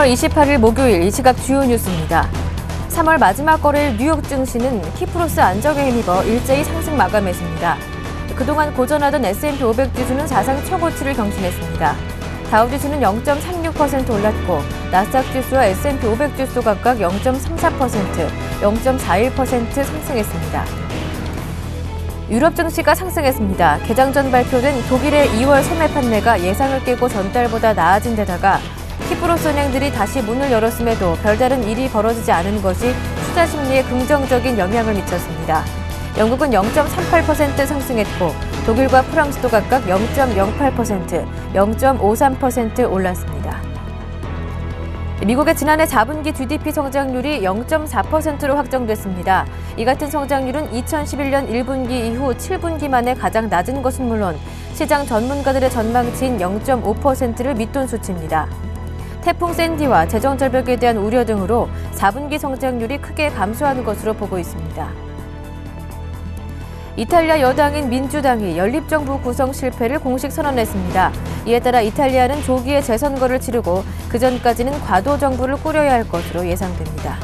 3월 28일 목요일 이 시각 주요 뉴스입니다. 3월 마지막 거래일 뉴욕 증시는 키프로스 안정에 힘입어 일제히 상승 마감했습니다. 그동안 고전하던 S&P 500 지수는 사상 최고치를 경신했습니다. 다우지수는 0.36% 올랐고 나스닥 지수와 S&P 500 지수 각각 0.34%, 0.41% 상승했습니다. 유럽 증시가 상승했습니다. 개장 전 발표된 독일의 2월 소매 판매가 예상을 깨고 전달보다 나아진 데다가 키프로스 은행들이 다시 문을 열었음에도 별다른 일이 벌어지지 않은 것이 투자 심리에 긍정적인 영향을 미쳤습니다. 영국은 0.38% 상승했고 독일과 프랑스도 각각 0.08%, 0.53% 올랐습니다. 미국의 지난해 4분기 GDP 성장률이 0.4%로 확정됐습니다. 이 같은 성장률은 2011년 1분기 이후 7분기 만에 가장 낮은 것은 물론 시장 전문가들의 전망치인 0.5%를 밑돈 수치입니다. 태풍 샌디와 재정 절벽에 대한 우려 등으로 4분기 성장률이 크게 감소하는 것으로 보고 있습니다. 이탈리아 여당인 민주당이 연립정부 구성 실패를 공식 선언했습니다. 이에 따라 이탈리아는 조기에 재선거를 치르고 그전까지는 과도정부를 꾸려야 할 것으로 예상됩니다.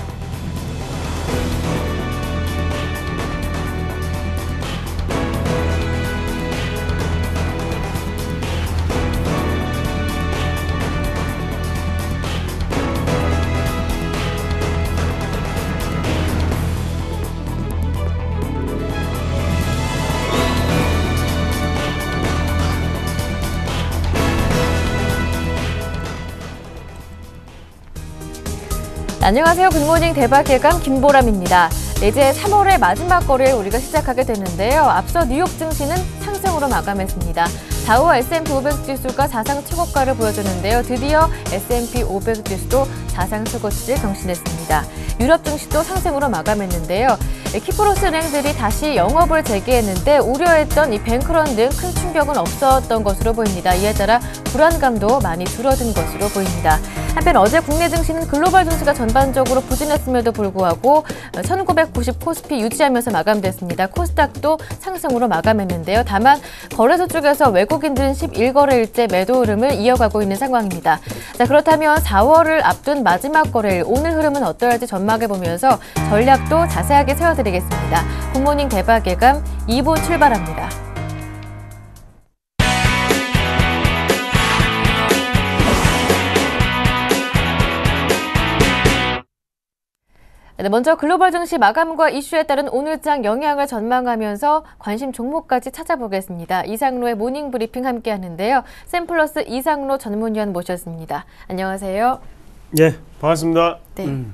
안녕하세요. 굿모닝 대박 예감 김보람입니다. 이제 3월의 마지막 거래를 우리가 시작하게 되는데요. 앞서 뉴욕 증시는 상승으로 마감했습니다. 다우와 S&P 500 지수가 사상 최고가를 보여줬는데요. 드디어 S&P 500 지수도 사상 최고치를 경신했습니다. 유럽 증시도 상승으로 마감했는데요. 키프로스 은행들이 다시 영업을 재개했는데 우려했던 이 뱅크런 등 큰 충격은 없었던 것으로 보입니다. 이에 따라 불안감도 많이 줄어든 것으로 보입니다. 한편 어제 국내 증시는 글로벌 증시가 전반적으로 부진했음에도 불구하고 1990 코스피 유지하면서 마감됐습니다. 코스닥도 상승으로 마감했는데요. 다만 거래소 쪽에서 외국인들은 11거래일째 매도 흐름을 이어가고 있는 상황입니다. 자, 그렇다면 4월을 앞둔 마지막 거래일 오늘 흐름은 어떠할지 전망해보면서 전략도 자세하게 세워드리겠습니다. 굿모닝 대박 예감 2부 출발합니다. 네, 먼저 글로벌 증시 마감과 이슈에 따른 오늘장 영향을 전망하면서 관심 종목까지 찾아보겠습니다. 이상로의 모닝 브리핑 함께 하는데요. 샘플러스 이상로 전문위원 모셨습니다. 안녕하세요. 네, 반갑습니다. 네.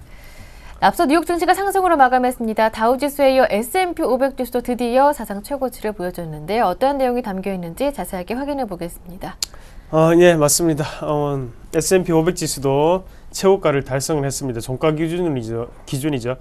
앞서 뉴욕 증시가 상승으로 마감했습니다. 다우지수에 이어 S&P 500 지수도 드디어 사상 최고치를 보여줬는데요. 어떠한 내용이 담겨 있는지 자세하게 확인해 보겠습니다. 예, 맞습니다. S&P 500 지수도 최고가를 달성을 했습니다. 종가 기준이죠.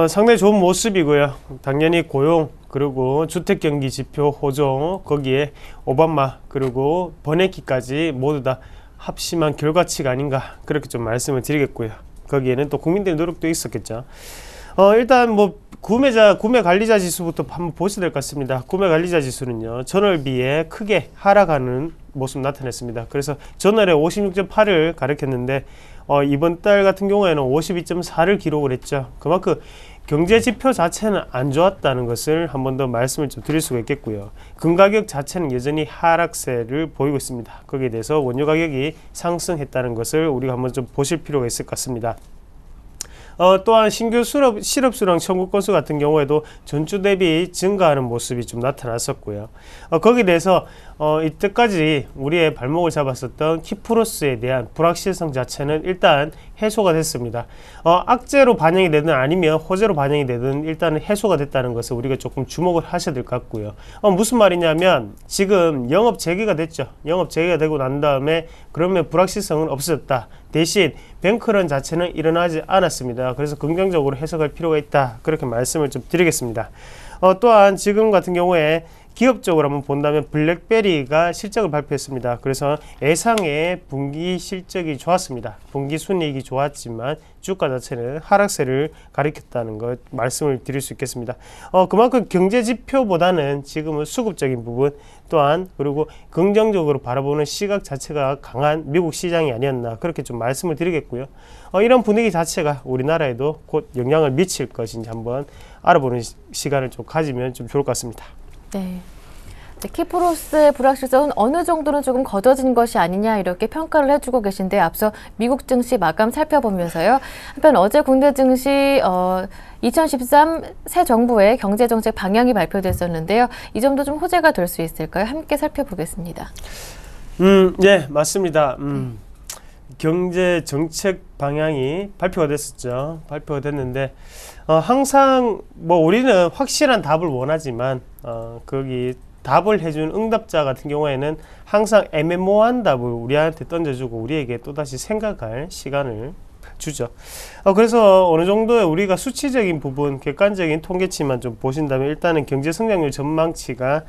상당히 좋은 모습이고요. 당연히 고용, 그리고 주택경기 지표 호조, 거기에 오바마, 그리고 버냉키까지 모두 다 합심한 결과치가 아닌가 그렇게 좀 말씀을 드리겠고요. 거기에는 또 국민들의 노력도 있었겠죠. 일단 뭐 구매 관리자 지수부터 한번 보셔야 될 것 같습니다. 구매 관리자 지수는요, 전월 비해 크게 하락하는 모습 나타냈습니다. 그래서 전월에 56.8을 가리켰는데 이번 달 같은 경우에는 52.4를 기록을 했죠. 그만큼 경제 지표 자체는 안 좋았다는 것을 한 번 더 말씀을 좀 드릴 수가 있겠고요. 금가격 자체는 여전히 하락세를 보이고 있습니다. 거기에 대해서 원유 가격이 상승했다는 것을 우리가 한번 좀 보실 필요가 있을 것 같습니다. 또한 신규 실업 수량 청구 건수 같은 경우에도 전주 대비 증가하는 모습이 좀 나타났었고요. 거기에 대해서 이때까지 우리의 발목을 잡았었던 키프로스에 대한 불확실성 자체는 일단 해소가 됐습니다. 악재로 반영이 되든 아니면 호재로 반영이 되든 일단은 해소가 됐다는 것을 우리가 조금 주목을 하셔야 될 것 같고요. 무슨 말이냐면 지금 영업 재개가 됐죠. 영업 재개가 되고 난 다음에 그러면 불확실성은 없어졌다. 대신 뱅크런 자체는 일어나지 않았습니다. 그래서 긍정적으로 해석할 필요가 있다. 그렇게 말씀을 좀 드리겠습니다. 또한 지금 같은 경우에 기업적으로 한번 본다면 블랙베리가 실적을 발표했습니다. 그래서 예상의 분기 실적이 좋았습니다. 분기 순이익이 좋았지만 주가 자체는 하락세를 가리켰다는 것 말씀을 드릴 수 있겠습니다. 그만큼 경제 지표보다는 지금은 수급적인 부분 또한 그리고 긍정적으로 바라보는 시각 자체가 강한 미국 시장이 아니었나 그렇게 좀 말씀을 드리겠고요. 이런 분위기 자체가 우리나라에도 곧 영향을 미칠 것인지 한번 알아보는 시간을 좀 가지면 좀 좋을 것 같습니다. 네. 키프로스의 불확실성은 어느 정도는 조금 거둬진 것이 아니냐 이렇게 평가를 해주고 계신데 앞서 미국 증시 마감 살펴보면서요. 한편 어제 국내 증시 2013 새 정부의 경제정책 방향이 발표됐었는데요. 이 점도 좀 호재가 될 수 있을까요? 함께 살펴보겠습니다. 네, 맞습니다. 경제 정책 방향이 발표가 됐었죠. 발표가 됐는데 항상 뭐 우리는 확실한 답을 원하지만 거기 답을 해준 응답자 같은 경우에는 항상 애매모호한 답을 우리한테 던져주고 우리에게 또다시 생각할 시간을 주죠. 그래서 어느 정도의 우리가 수치적인 부분, 객관적인 통계치만 좀 보신다면 일단은 경제 성장률 전망치가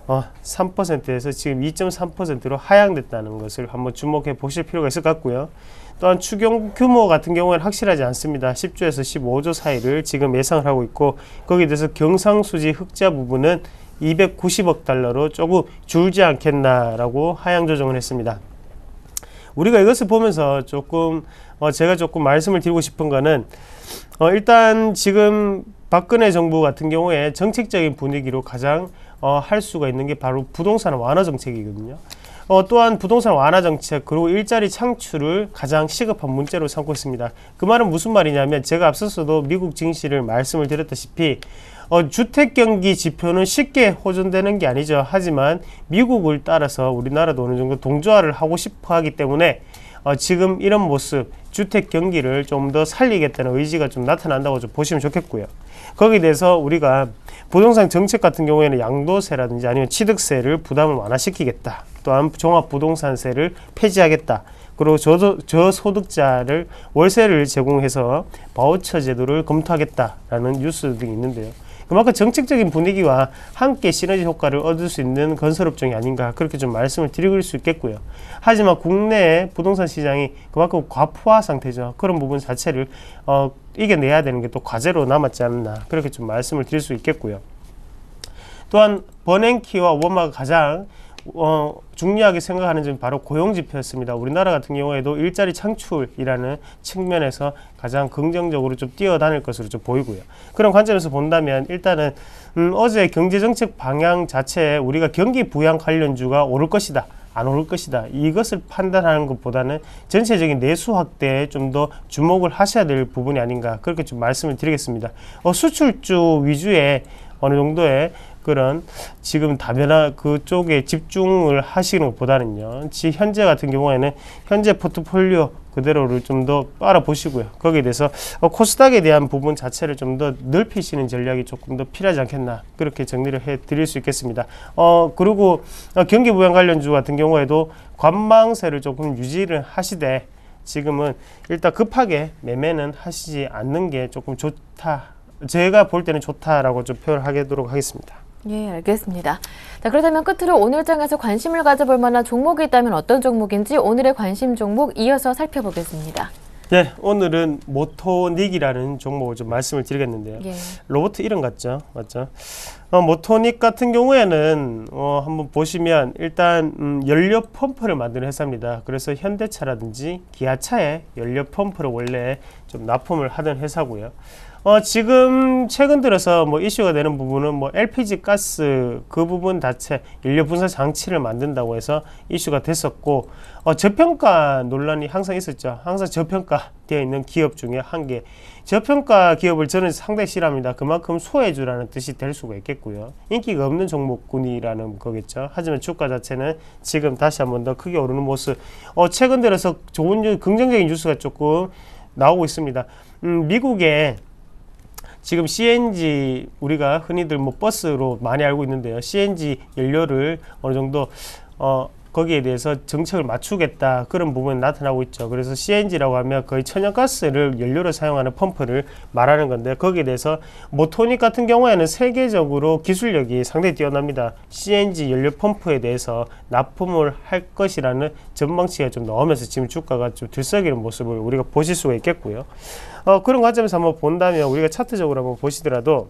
3%에서 지금 2.3%로 하향됐다는 것을 한번 주목해 보실 필요가 있을 것 같고요. 또한 추경 규모 같은 경우에는 확실하지 않습니다. 10조에서 15조 사이를 지금 예상을 하고 있고 거기에 대해서 경상수지 흑자 부분은 290억 달러로 조금 줄지 않겠나라고 하향 조정을 했습니다. 우리가 이것을 보면서 조금 제가 조금 말씀을 드리고 싶은 거는 일단 지금 박근혜 정부 같은 경우에 정책적인 분위기로 가장 할 수가 있는 게 바로 부동산 완화 정책이거든요. 또한 부동산 완화 정책 그리고 일자리 창출을 가장 시급한 문제로 삼고 있습니다. 그 말은 무슨 말이냐면 제가 앞서서도 미국 증시를 말씀을 드렸다시피 주택 경기 지표는 쉽게 호전되는 게 아니죠. 하지만 미국을 따라서 우리나라도 어느 정도 동조화를 하고 싶어 하기 때문에 지금 이런 모습 주택 경기를 좀 더 살리겠다는 의지가 좀 나타난다고 좀 보시면 좋겠고요. 거기에 대해서 우리가 부동산 정책 같은 경우에는 양도세라든지 아니면 취득세를 부담을 완화시키겠다. 또한 종합부동산세를 폐지하겠다. 그리고 저소득자를 월세를 제공해서 바우처 제도를 검토하겠다라는 뉴스 등이 있는데요. 그만큼 정책적인 분위기와 함께 시너지 효과를 얻을 수 있는 건설업종이 아닌가 그렇게 좀 말씀을 드릴 수 있겠고요. 하지만 국내 부동산 시장이 그만큼 과포화 상태죠. 그런 부분 자체를 이겨내야 되는 게 또 과제로 남았지 않나 그렇게 좀 말씀을 드릴 수 있겠고요. 또한 버냉키와 오바마가 가장 중요하게 생각하는 점이 바로 고용지표였습니다. 우리나라 같은 경우에도 일자리 창출이라는 측면에서 가장 긍정적으로 좀 뛰어다닐 것으로 좀 보이고요. 그런 관점에서 본다면 일단은 어제 경제정책 방향 자체에 우리가 경기 부양 관련주가 오를 것이다. 안 오를 것이다. 이것을 판단하는 것보다는 전체적인 내수 확대에 좀 더 주목을 하셔야 될 부분이 아닌가 그렇게 좀 말씀을 드리겠습니다. 수출주 위주의 어느 정도의 그런 지금 다변화 그쪽에 집중을 하시는 것보다는요. 현재 같은 경우에는 현재 포트폴리오 그대로를 좀 더 알아보시고요. 거기에 대해서 코스닥에 대한 부분 자체를 좀 더 넓히시는 전략이 조금 더 필요하지 않겠나 그렇게 정리를 해 드릴 수 있겠습니다. 그리고 경기 부양 관련주 같은 경우에도 관망세를 조금 유지를 하시되 지금은 일단 급하게 매매는 하시지 않는 게 조금 좋다. 제가 볼 때는 좋다라고 좀 표현하도록 하겠습니다. 예, 알겠습니다. 자, 그렇다면 끝으로 오늘 장에서 관심을 가져볼 만한 종목이 있다면 어떤 종목인지 오늘의 관심 종목 이어서 살펴보겠습니다. 네, 오늘은 모토닉이라는 종목을 좀 말씀을 드리겠는데요. 예. 로봇 이름 같죠? 맞죠? 모토닉 같은 경우에는 한번 보시면 일단 연료 펌프를 만드는 회사입니다. 그래서 현대차라든지 기아차에 연료 펌프를 원래 좀 납품을 하던 회사고요. 지금 최근 들어서 뭐 이슈가 되는 부분은 뭐 LPG 가스 그 부분 자체 연료 분사 장치를 만든다고 해서 이슈가 됐었고 저평가 논란이 항상 있었죠. 항상 저평가되어 있는 기업 중에 한 개. 저평가 기업을 저는 상당히 싫어합니다. 그만큼 소외주라는 뜻이 될 수가 있겠고요. 인기가 없는 종목군이라는 거겠죠. 하지만 주가 자체는 지금 다시 한번 더 크게 오르는 모습. 최근 들어서 좋은 긍정적인 뉴스가 조금 나오고 있습니다. 미국에 지금 CNG 우리가 흔히들 뭐 버스로 많이 알고 있는데요. CNG 연료를 어느 정도 거기에 대해서 정책을 맞추겠다 그런 부분이 나타나고 있죠. 그래서 CNG라고 하면 거의 천연가스를 연료로 사용하는 펌프를 말하는 건데 거기에 대해서 모토닉 같은 경우에는 세계적으로 기술력이 상당히 뛰어납니다. CNG 연료 펌프에 대해서 납품을 할 것이라는 전망치가 좀 나오면서 지금 주가가 좀 들썩이는 모습을 우리가 보실 수가 있겠고요. 그런 관점에서 한번 본다면 우리가 차트적으로 한번 보시더라도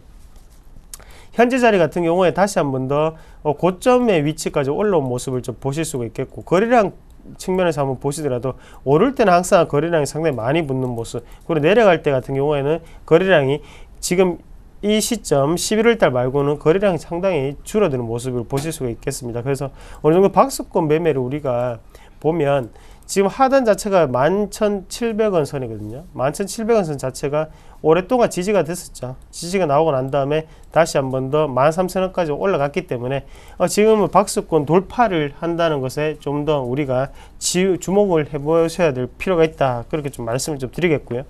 현재 자리 같은 경우에 다시 한 번 더 고점의 위치까지 올라온 모습을 좀 보실 수가 있겠고, 거래량 측면에서 한번 보시더라도 오를 때는 항상 거래량이 상당히 많이 붙는 모습, 그리고 내려갈 때 같은 경우에는 거래량이 지금 이 시점 11월 달 말고는 거래량이 상당히 줄어드는 모습을 보실 수가 있겠습니다. 그래서 어느 정도 박스권 매매를 우리가 보면 지금 하단 자체가 11,700원 선이거든요. 11,700원 선 자체가 오랫동안 지지가 됐었죠. 지지가 나오고 난 다음에 다시 한 번 더 13,000원까지 올라갔기 때문에 지금은 박스권 돌파를 한다는 것에 좀 더 우리가 주목을 해보셔야 될 필요가 있다. 그렇게 좀 말씀을 좀 드리겠고요.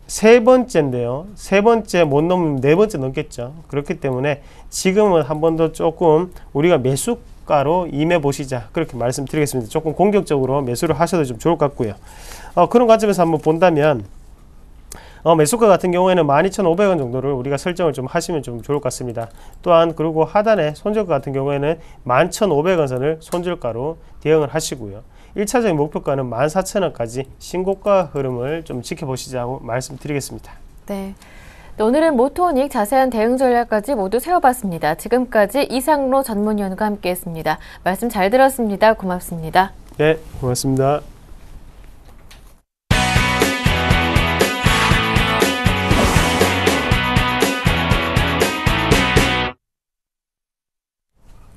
세 번째인데요. 세 번째 못 넘으면 네 번째 넘겠죠. 그렇기 때문에 지금은 한 번 더 조금 우리가 매수가로 임해 보시자. 그렇게 말씀드리겠습니다. 조금 공격적으로 매수를 하셔도 좀 좋을 것 같고요. 그런 관점에서 한번 본다면 매수가 같은 경우에는 12,500원 정도를 우리가 설정을 좀 하시면 좀 좋을 것 같습니다. 또한 그리고 하단에 손절가 같은 경우에는 11,500원 선을 손절가로 대응을 하시고요. 1차적인 목표가는 14,000원까지 신고가 흐름을 좀 지켜보시자고 말씀드리겠습니다. 네. 오늘은 모토닉 자세한 대응 전략까지 모두 세워봤습니다. 지금까지 이상로 전문위원과 함께했습니다. 말씀 잘 들었습니다. 고맙습니다. 네, 고맙습니다.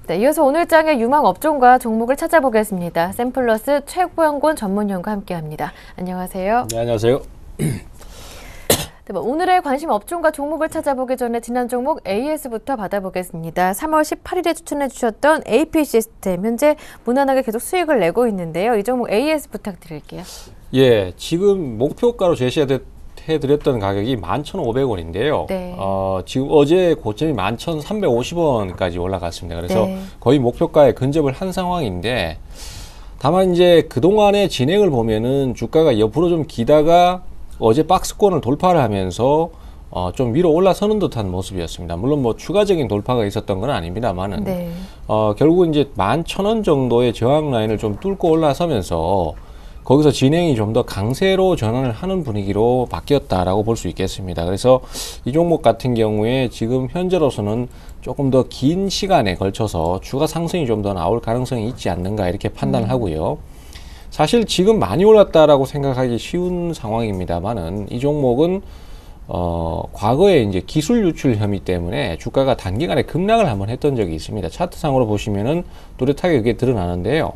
네, 이어서 오늘 장의 유망 업종과 종목을 찾아보겠습니다. 샘플러스 최고영곤 전문위원과 함께합니다. 안녕하세요. 네, 안녕하세요. 네, 오늘의 관심 업종과 종목을 찾아보기 전에 지난 종목 AS부터 받아보겠습니다. 3월 18일에 추천해 주셨던 AP 시스템, 현재 무난하게 계속 수익을 내고 있는데요. 이 종목 AS 부탁드릴게요. 예, 지금 목표가로 제시해드렸던 가격이 11,500원인데요. 네. 지금 어제 고점이 11,350원까지 올라갔습니다. 그래서 네. 거의 목표가에 근접을 한 상황인데, 다만 이제 그동안의 진행을 보면은 주가가 옆으로 좀 기다가 어제 박스권을 돌파를 하면서 좀 위로 올라서는 듯한 모습이었습니다. 물론 뭐 추가적인 돌파가 있었던 건 아닙니다만은 네. 결국 이제 11,000원 정도의 저항 라인을 좀 뚫고 올라서면서 거기서 진행이 좀 더 강세로 전환을 하는 분위기로 바뀌었다라고 볼 수 있겠습니다. 그래서 이 종목 같은 경우에 지금 현재로서는 조금 더 긴 시간에 걸쳐서 추가 상승이 좀 더 나올 가능성이 있지 않는가 이렇게 판단을 하고요. 사실 지금 많이 올랐다라고 생각하기 쉬운 상황입니다만은 이 종목은 과거에 이제 기술 유출 혐의 때문에 주가가 단기간에 급락을 한번 했던 적이 있습니다. 차트상으로 보시면은 뚜렷하게 그게 드러나는데요.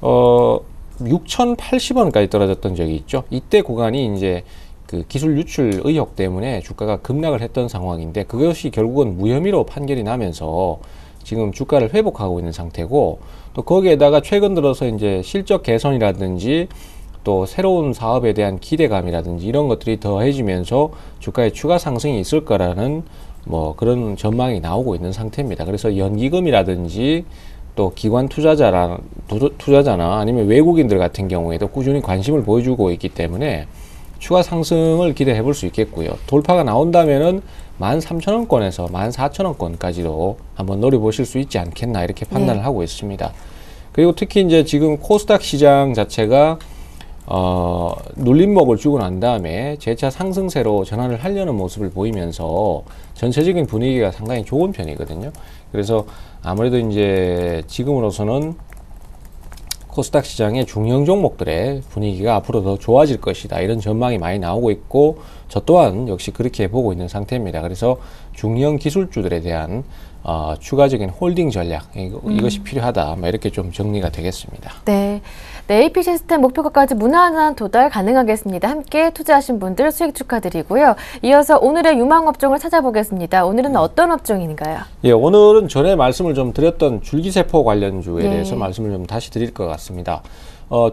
6,080원까지 떨어졌던 적이 있죠. 이때 구간이 이제 그 기술 유출 의혹 때문에 주가가 급락을 했던 상황인데, 그것이 결국은 무혐의로 판결이 나면서 지금 주가를 회복하고 있는 상태고, 또 거기에다가 최근 들어서 이제 실적 개선이라든지 또 새로운 사업에 대한 기대감이라든지 이런 것들이 더해지면서 주가의 추가 상승이 있을 거라는 뭐 그런 전망이 나오고 있는 상태입니다. 그래서 연기금이라든지 또 기관 투자자나 아니면 외국인들 같은 경우에도 꾸준히 관심을 보여주고 있기 때문에 추가 상승을 기대해 볼 수 있겠고요. 돌파가 나온다면은 13,000원권에서 14,000원권까지도 한번 노려보실 수 있지 않겠나 이렇게 판단을 하고 있습니다. 그리고 특히 이제 지금 코스닥 시장 자체가 눌림목을 주고 난 다음에 재차 상승세로 전환을 하려는 모습을 보이면서 전체적인 분위기가 상당히 좋은 편이거든요. 그래서 아무래도 이제 지금으로서는 코스닥 시장의 중형 종목들의 분위기가 앞으로 더 좋아질 것이다, 이런 전망이 많이 나오고 있고, 저 또한 역시 그렇게 보고 있는 상태입니다. 그래서 중형 기술주들에 대한 추가적인 홀딩 전략, 이것이 필요하다, 이렇게 좀 정리가 되겠습니다. 네. 네, AP 시스템 목표가까지 무난한 도달 가능하겠습니다. 함께 투자하신 분들 수익 축하드리고요. 이어서 오늘의 유망 업종을 찾아보겠습니다. 오늘은 어떤 업종인가요? 예, 오늘은 전에 말씀을 좀 드렸던 줄기세포 관련주에 대해서 말씀을 좀 다시 드릴 것 같습니다.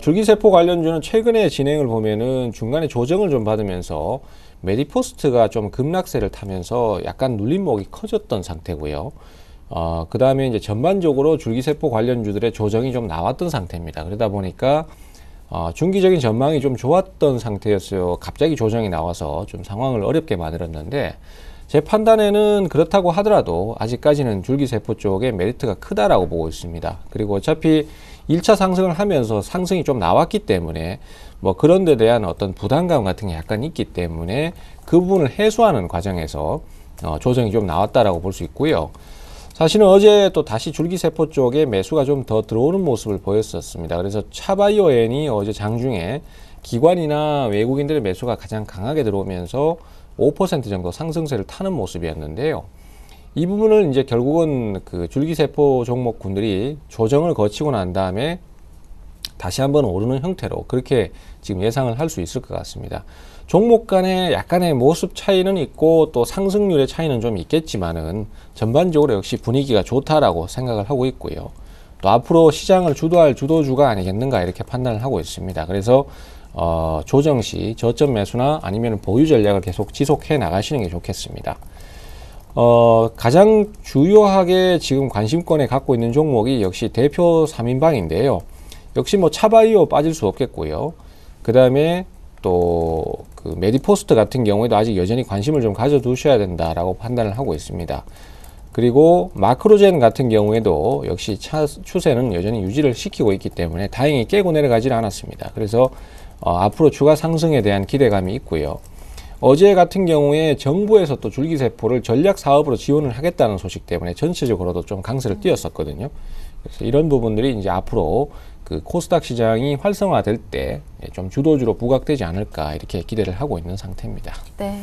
줄기세포 관련주는 최근에 진행을 보면은 중간에 조정을 좀 받으면서 메디포스트가 좀 급락세를 타면서 약간 눌림목이 커졌던 상태고요. 그 다음에 이제 전반적으로 줄기세포 관련주들의 조정이 좀 나왔던 상태입니다. 그러다 보니까 중기적인 전망이 좀 좋았던 상태였어요. 갑자기 조정이 나와서 좀 상황을 어렵게 만들었는데, 제 판단에는 그렇다고 하더라도 아직까지는 줄기세포 쪽에 메리트가 크다라고 보고 있습니다. 그리고 어차피 1차 상승을 하면서 상승이 좀 나왔기 때문에 뭐 그런 데 대한 어떤 부담감 같은 게 약간 있기 때문에 그 부분을 해소하는 과정에서 조정이 좀 나왔다라고 볼 수 있고요. 사실은 어제 또 다시 줄기세포 쪽에 매수가 좀 더 들어오는 모습을 보였었습니다. 그래서 차바이오엔이 어제 장중에 기관이나 외국인들의 매수가 가장 강하게 들어오면서 5% 정도 상승세를 타는 모습이었는데요. 이 부분을 이제 결국은 그 줄기세포 종목군들이 조정을 거치고 난 다음에 다시 한번 오르는 형태로 그렇게 지금 예상을 할 수 있을 것 같습니다. 종목 간에 약간의 모습 차이는 있고 또 상승률의 차이는 좀 있겠지만은 전반적으로 역시 분위기가 좋다라고 생각을 하고 있고요. 또 앞으로 시장을 주도할 주도주가 아니겠는가 이렇게 판단을 하고 있습니다. 그래서 조정 시 저점 매수나 아니면 보유 전략을 계속 지속해 나가시는 게 좋겠습니다. 가장 주요하게 지금 관심권에 갖고 있는 종목이 역시 대표 3인방인데요. 역시 뭐 차바이오 빠질 수 없겠고요. 그 다음에 또 그 메디포스트 같은 경우에도 아직 여전히 관심을 좀 가져두셔야 된다라고 판단을 하고 있습니다. 그리고 마크로젠 같은 경우에도 역시 추세는 여전히 유지를 시키고 있기 때문에 다행히 깨고 내려가지는 않았습니다. 그래서 앞으로 주가 상승에 대한 기대감이 있고요. 어제 같은 경우에 정부에서 또 줄기세포를 전략 사업으로 지원을 하겠다는 소식 때문에 전체적으로도 좀 강세를 띄었었거든요. 그래서 이런 부분들이 이제 앞으로 그 코스닥 시장이 활성화될 때 좀 주도주로 부각되지 않을까 이렇게 기대를 하고 있는 상태입니다. 네.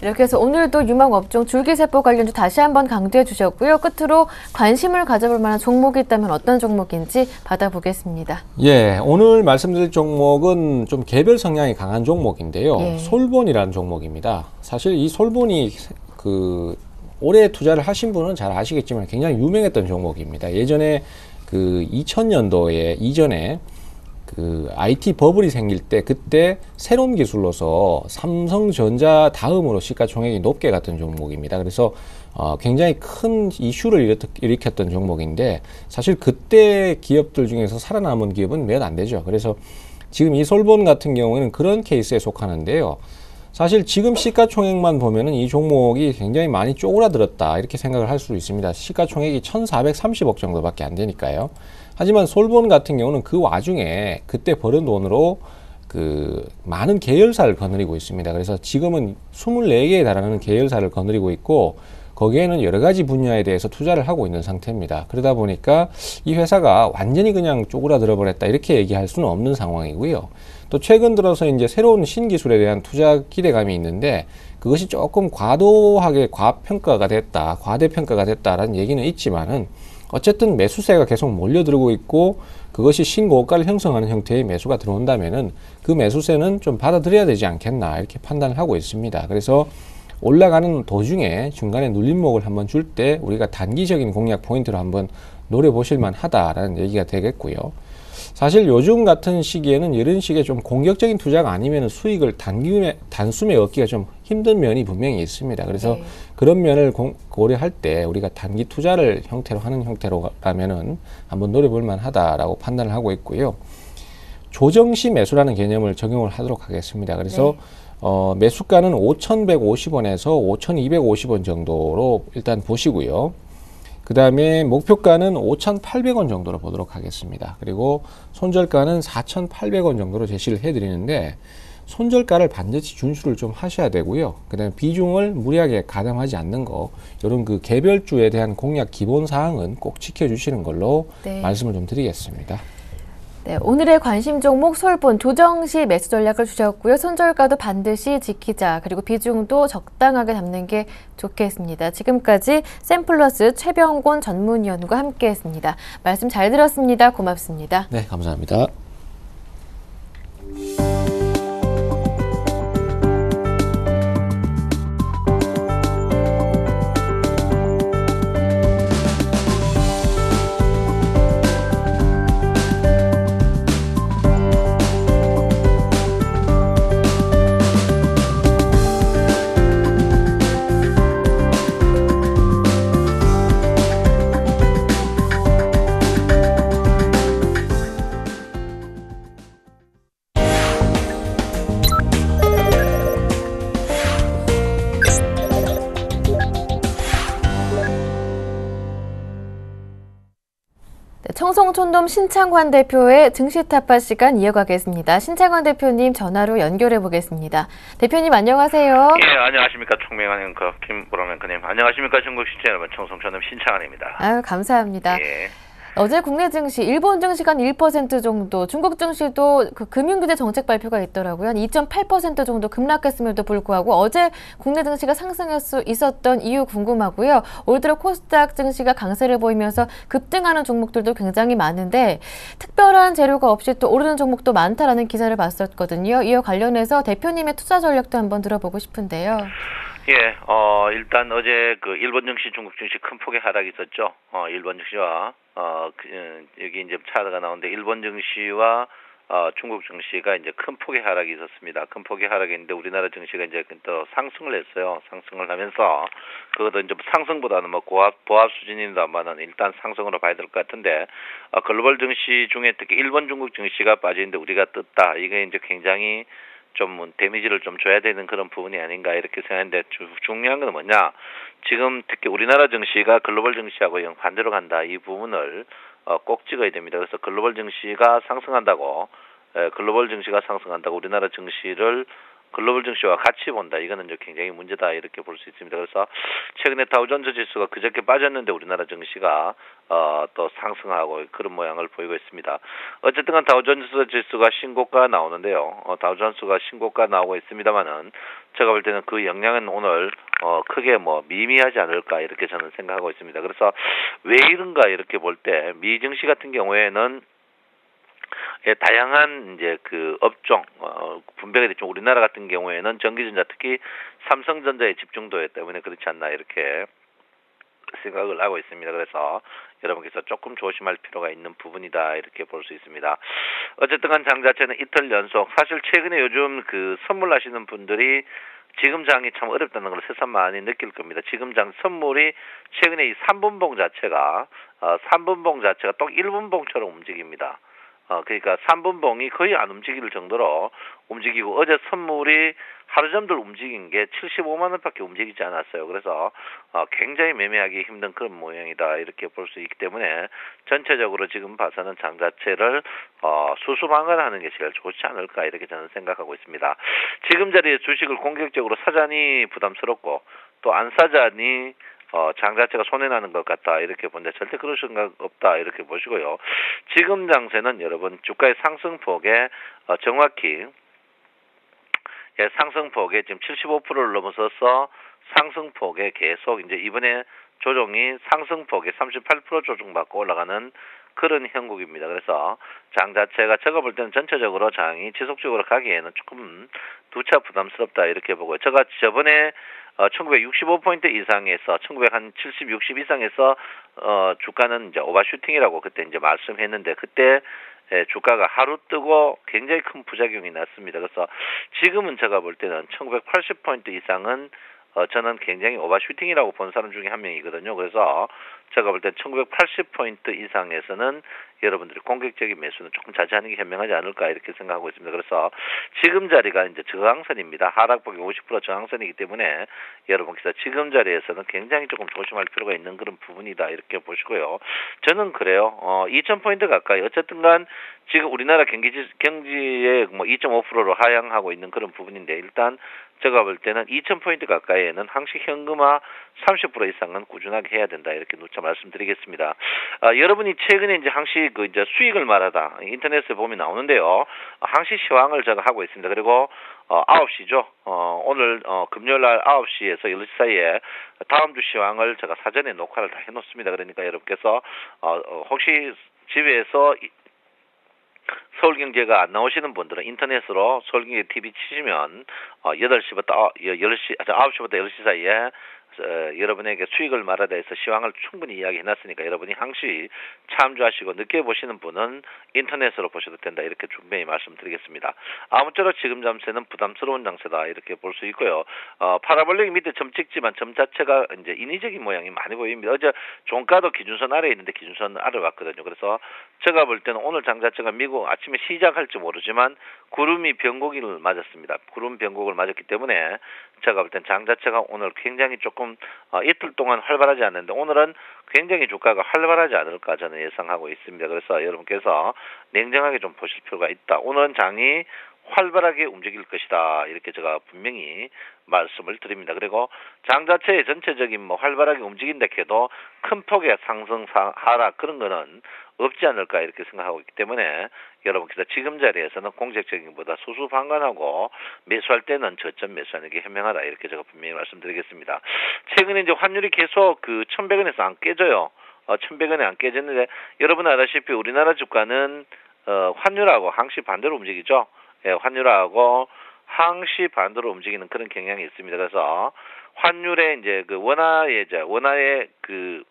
이렇게 해서 오늘도 유망업종 줄기세포 관련주 다시 한번 강조해 주셨고요. 끝으로 관심을 가져볼 만한 종목이 있다면 어떤 종목인지 받아보겠습니다. 예, 오늘 말씀드릴 종목은 좀 개별 성향이 강한 종목인데요. 예. 솔본이라는 종목입니다. 사실 이 솔본이 올해 투자를 하신 분은 잘 아시겠지만 굉장히 유명했던 종목입니다. 예전에 그 2000년도에 이전에 그 IT 버블이 생길 때 그때 새로운 기술로서 삼성전자 다음으로 시가총액이 높게 갔던 종목입니다. 그래서 굉장히 큰 이슈를 일으켰던 종목인데 사실 그때 기업들 중에서 살아남은 기업은 몇 안 되죠. 그래서 지금 이 솔본 같은 경우에는 그런 케이스에 속하는데요. 사실 지금 시가총액만 보면은 이 종목이 굉장히 많이 쪼그라들었다 이렇게 생각을 할 수 있습니다. 시가총액이 1430억 정도밖에 안 되니까요. 하지만 솔본 같은 경우는 그 와중에 그때 벌은 돈으로 그 많은 계열사를 거느리고 있습니다. 그래서 지금은 24개에 달하는 계열사를 거느리고 있고 거기에는 여러 가지 분야에 대해서 투자를 하고 있는 상태입니다. 그러다 보니까 이 회사가 완전히 그냥 쪼그라들어 버렸다 이렇게 얘기할 수는 없는 상황이고요. 또 최근 들어서 이제 새로운 신기술에 대한 투자 기대감이 있는데 그것이 조금 과도하게 과평가가 됐다, 과대평가가 됐다라는 얘기는 있지만은 어쨌든 매수세가 계속 몰려들고 있고 그것이 신고가를 형성하는 형태의 매수가 들어온다면은 그 매수세는 좀 받아들여야 되지 않겠나 이렇게 판단을 하고 있습니다. 그래서 올라가는 도중에 중간에 눌림목을 한번 줄 때 우리가 단기적인 공략 포인트로 한번 노려보실 만하다라는 얘기가 되겠고요. 사실 요즘 같은 시기에는 이런 식의 좀 공격적인 투자가 아니면 수익을 단숨에 얻기가 좀 힘든 면이 분명히 있습니다. 그래서 네. 그런 면을 고려할 때 우리가 단기 투자를 형태로 하는 형태로라면은 한번 노려볼 만하다라고 판단을 하고 있고요. 조정시 매수라는 개념을 적용을 하도록 하겠습니다. 그래서 네. 매수가는 5,150원에서 5,250원 정도로 일단 보시고요. 그 다음에 목표가는 5,800원 정도로 보도록 하겠습니다. 그리고 손절가는 4,800원 정도로 제시를 해드리는데 손절가를 반드시 준수를 좀 하셔야 되고요. 그 다음에 비중을 무리하게 가담하지 않는 거 이런 그 개별주에 대한 공략 기본 사항은 꼭 지켜주시는 걸로 네. 말씀을 좀 드리겠습니다. 네, 오늘의 관심 종목 솔본 조정시 매수 전략을 주셨고요. 손절가도 반드시 지키자. 그리고 비중도 적당하게 잡는 게 좋겠습니다. 지금까지 샘플러스 최병곤 전문위원과 함께했습니다. 말씀 잘 들었습니다. 고맙습니다. 네, 감사합니다. 청송촌돔 신창관 대표의 증시 타파 시간 이어가겠습니다. 신창관 대표님 전화로 연결해 보겠습니다. 대표님 안녕하세요. 예, 안녕하십니까. 총명한 앵커 김보람 앵커님. 안녕하십니까. 전국 시청 여러분. 청송촌돔 신창환입니다. 아유, 감사합니다. 예. 어제 국내 증시, 일본 증시가 한 1% 정도, 중국 증시도 그 금융규제 정책 발표가 있더라고요. 한 2.8% 정도 급락했음에도 불구하고 어제 국내 증시가 상승할 수 있었던 이유 궁금하고요. 올 들어 코스닥 증시가 강세를 보이면서 급등하는 종목들도 굉장히 많은데 특별한 재료가 없이 또 오르는 종목도 많다라는 기사를 봤었거든요. 이와 관련해서 대표님의 투자 전략도 한번 들어보고 싶은데요. 예, 일단 어제 그 일본 증시, 중국 증시 큰 폭의 하락이 있었죠. 일본 증시와, 여기 이제 차트가 나오는데 일본 증시와 중국 증시가 이제 큰 폭의 하락이 있었습니다. 큰 폭의 하락이 있는데 우리나라 증시가 이제 또 상승을 했어요. 상승을 하면서 그것도 이제 상승보다는 뭐 보합 수준입니다만은 일단 상승으로 봐야 될 것 같은데 글로벌 증시 중에 특히 일본, 중국 증시가 빠지는데 우리가 떴다. 이게 이제 굉장히 좀 데미지를 좀 줘야 되는 그런 부분이 아닌가 이렇게 생각하는데 중요한 건 뭐냐? 지금 특히 우리나라 증시가 글로벌 증시하고 영 반대로 간다. 이 부분을 꼭 찍어야 됩니다. 그래서 글로벌 증시가 상승한다고 우리나라 증시를 글로벌 증시와 같이 본다. 이거는 이제 굉장히 문제다 이렇게 볼 수 있습니다. 그래서 최근에 다우존스 지수가 그저께 빠졌는데 우리나라 증시가 또 상승하고 그런 모양을 보이고 있습니다. 어쨌든 간 다우존스 지수가 신고가 나오는데요. 다우존스가 신고가 나오고 있습니다만은 제가 볼 때는 그 영향은 오늘 크게 뭐 미미하지 않을까 이렇게 저는 생각하고 있습니다. 그래서 왜 이런가 이렇게 볼 때 미 증시 같은 경우에는 다양한 이제 그 업종 분배가 됐죠. 우리나라 같은 경우에는 전기전자 특히 삼성전자의 집중도에 때문에 그렇지 않나 이렇게 생각을 하고 있습니다. 그래서 여러분께서 조금 조심할 필요가 있는 부분이다 이렇게 볼 수 있습니다. 어쨌든 간 장 자체는 이틀 연속 사실 최근에 요즘 그 선물하시는 분들이 지금 장이 참 어렵다는 걸 새삼 많이 느낄 겁니다. 지금 장 선물이 최근에 이 3분봉 자체가 또 1분봉처럼 움직입니다. 그러니까 3분봉이 거의 안 움직일 정도로 움직이고 어제 선물이 하루 종일 움직인 게 75만 원밖에 움직이지 않았어요. 그래서 굉장히 매매하기 힘든 그런 모양이다 이렇게 볼 수 있기 때문에 전체적으로 지금 봐서는 장 자체를 수수방관하는 게 제일 좋지 않을까 이렇게 저는 생각하고 있습니다. 지금 자리에 주식을 공격적으로 사자니 부담스럽고 또 안 사자니 장 자체가 손해나는 것 같다 이렇게 보는데 절대 그럴 생각 없다 이렇게 보시고요. 지금 장세는 여러분 주가의 상승폭에 정확히 상승폭에 지금 75%를 넘어서서 상승폭에 계속 이제 이번에 조정이 상승폭에 38% 조정받고 올라가는 그런 형국입니다. 그래서 장 자체가 제가 볼 때는 전체적으로 장이 지속적으로 가기에는 조금 두차 부담스럽다 이렇게 보고요. 제가 저번에 1965포인트 이상에서 1970, 60 이상에서 주가는 이제 오버슈팅이라고 그때 이제 말씀했는데 그때 주가가 하루 뜨고 굉장히 큰 부작용이 났습니다. 그래서 지금은 제가 볼 때는 1980포인트 이상은 저는 굉장히 오버슈팅이라고 본 사람 중에 한 명이거든요. 그래서 제가 볼 때 1980포인트 이상에서는 여러분들이 공격적인 매수는 조금 자제하는 게 현명하지 않을까 이렇게 생각하고 있습니다. 그래서 지금 자리가 이제 저항선입니다. 하락폭이 50% 저항선이기 때문에 여러분께서 지금 자리에서는 굉장히 조금 조심할 필요가 있는 그런 부분이다 이렇게 보시고요. 저는 그래요. 2000포인트 가까이 어쨌든 간 지금 우리나라 경기의 뭐 2.5%로 하향하고 있는 그런 부분인데 일단 제가 볼 때는 2000포인트 가까이에는 항시 현금화 30% 이상은 꾸준하게 해야 된다 이렇게 누차 말씀드리겠습니다. 여러분이 최근에 이제 항시 그 이제 수익을 말하다 인터넷에 보면 나오는데요. 항시 시황을 제가 하고 있습니다. 그리고 9시죠. 오늘 금요일 날 9시에서 10시 사이에 다음 주 시황을 제가 사전에 녹화를 다 해놓습니다. 그러니까 여러분께서 혹시 집에서 서울경제가 안 나오시는 분들은 인터넷으로 서울경제 TV 치시면 8시부터 9시부터 10시 사이에 여러분에게 수익을 말하다 해서 시황을 충분히 이야기해놨으니까 여러분이 항시 참조하시고 늦게 보시는 분은 인터넷으로 보셔도 된다 이렇게 분명히 말씀드리겠습니다. 아무쪼록 지금 장세는 부담스러운 장세다 이렇게 볼 수 있고요. 파라볼릭 밑에 점 찍지만 점 자체가 이제 인위적인 모양이 많이 보입니다. 어제 종가도 기준선 아래에 있는데 기준선 아래 왔거든요. 그래서 제가 볼 때는 오늘 장 자체가 미국 아침에 시작할지 모르지만 구름이 변곡을 맞았습니다. 구름 변곡을 맞았기 때문에 제가 볼 땐 장 자체가 오늘 굉장히 조금 이틀 동안 활발하지 않는데 오늘은 굉장히 주가가 활발하지 않을까 저는 예상하고 있습니다. 그래서 여러분께서 냉정하게 좀 보실 필요가 있다. 오늘은 장이 활발하게 움직일 것이다. 이렇게 제가 분명히 말씀을 드립니다. 그리고 장 자체의 전체적인 뭐 활발하게 움직인다 해도 큰 폭의 상승, 하락 그런 거는 없지 않을까 이렇게 생각하고 있기 때문에 여러분께서 지금 자리에서는 공격적인 것보다 수수방관하고 매수할 때는 저점 매수하는 게 현명하다 이렇게 제가 분명히 말씀드리겠습니다. 최근에 이제 환율이 계속 그 1,100원에서 안 깨져요. 1,100원에 안 깨졌는데 여러분 알다시피 우리나라 주가는 환율하고 항시 반대로 움직이죠. 예, 환율하고 항시 반대로 움직이는 그런 경향이 있습니다. 그래서 환율의 이제 그 원화의 그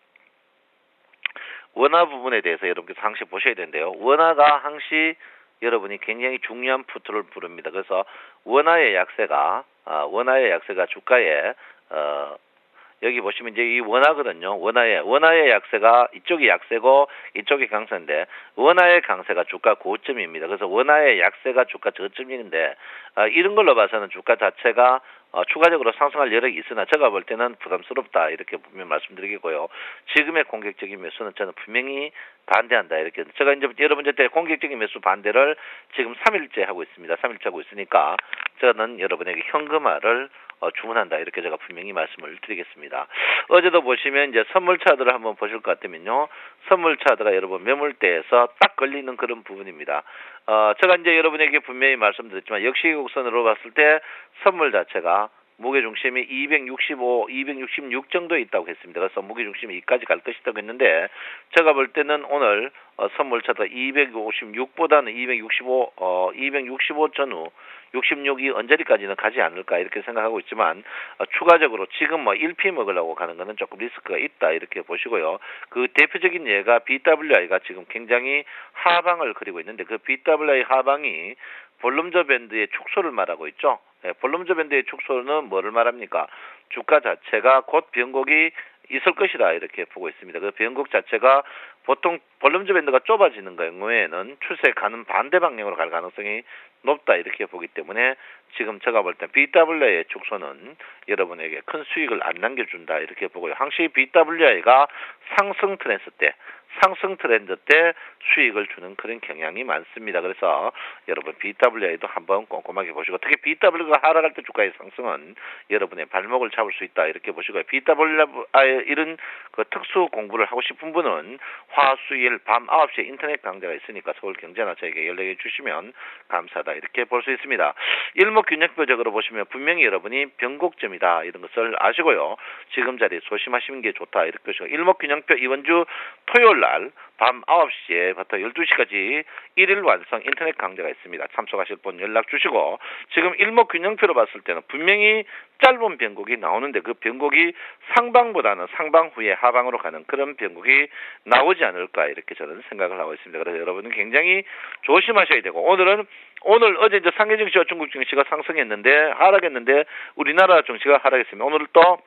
원화 부분에 대해서 여러분께서 항시 보셔야 되는데요. 원화가 항시 여러분이 굉장히 중요한 푸트를 부릅니다. 그래서 원화의 약세가 주가에 여기 보시면 이제 이 원화거든요. 원화의 약세가 이쪽이 약세고 이쪽이 강세인데 원화의 강세가 주가 고점입니다. 그래서 원화의 약세가 주가 저점인데 이런 걸로 봐서는 주가 자체가 추가적으로 상승할 여력이 있으나 제가 볼 때는 부담스럽다 이렇게 분명히 말씀드리겠고요. 지금의 공격적인 매수는 저는 분명히 반대한다 이렇게 제가 이제 여러분한테 공격적인 매수 반대를 지금 3일째 하고 있습니다. 3일째 하고 있으니까 저는 여러분에게 현금화를 주문한다 이렇게 제가 분명히 말씀을 드리겠습니다. 어제도 보시면 이제 선물 차트를 한번 보실 것 같으면요, 선물 차트가 여러분 매물대에서 딱 걸리는 그런 부분입니다. 제가 이제 여러분에게 분명히 말씀드렸지만 역시곡선으로 봤을 때 선물 자체가 무게중심이 265, 266 정도에 있다고 했습니다. 그래서 무게중심이 이까지 갈 것이라고 했는데 제가 볼 때는 오늘 선물 차트가 256보다는 265 전후 66이 언저리까지는 가지 않을까 이렇게 생각하고 있지만 추가적으로 지금 뭐 1피 먹으려고 가는 거는 조금 리스크가 있다 이렇게 보시고요. 그 대표적인 예가 BWI가 지금 굉장히 하방을 그리고 있는데 그 BWI 하방이 볼륨저 밴드의 축소를 말하고 있죠. 네, 볼륨저 밴드의 축소는 뭐를 말합니까? 주가 자체가 곧 변곡이 있을 것이다 이렇게 보고 있습니다. 그 변곡 자체가 보통 볼륨저 밴드가 좁아지는 경우에는 추세 가는 반대 방향으로 갈 가능성이 높다 이렇게 보기 때문에 지금 제가 볼 때 BWI의 축소는 여러분에게 큰 수익을 안 남겨준다 이렇게 보고요. 항시 BWI가 상승 트렌드 때 수익을 주는 그런 경향이 많습니다. 그래서 여러분 BWI도 한번 꼼꼼하게 보시고 특히 BWI가 하락할 때 주가의 상승은 여러분의 발목을 잡을 수 있다 이렇게 보시고요. BWI 이런 그 특수 공부를 하고 싶은 분은 화수일 밤 9시에 인터넷 강좌가 있으니까 서울경제나 저에게 연락해 주시면 감사하다 이렇게 볼 수 있습니다. 일목균형표적으로 보시면 분명히 여러분이 변곡점이다 이런 것을 아시고요. 지금 자리에 조심하시는 게 좋다 이렇게 보시고 일목균형표 이번 주 토요일 날 밤 9시에부터 12시까지 1일 완성 인터넷 강좌가 있습니다. 참석하실 분 연락 주시고 지금 일목균형표로 봤을 때는 분명히 짧은 변곡이 나오는데 그 변곡이 상방보다는 상방 후에 하방으로 가는 그런 변곡이 나오지 않을까 이렇게 저는 생각을 하고 있습니다. 그래서 여러분은 굉장히 조심하셔야 되고 오늘 어제 이제 상해 증시와 중국 증시가 상승했는데 하락했는데 우리나라 증시가 하락했습니다. 오늘 또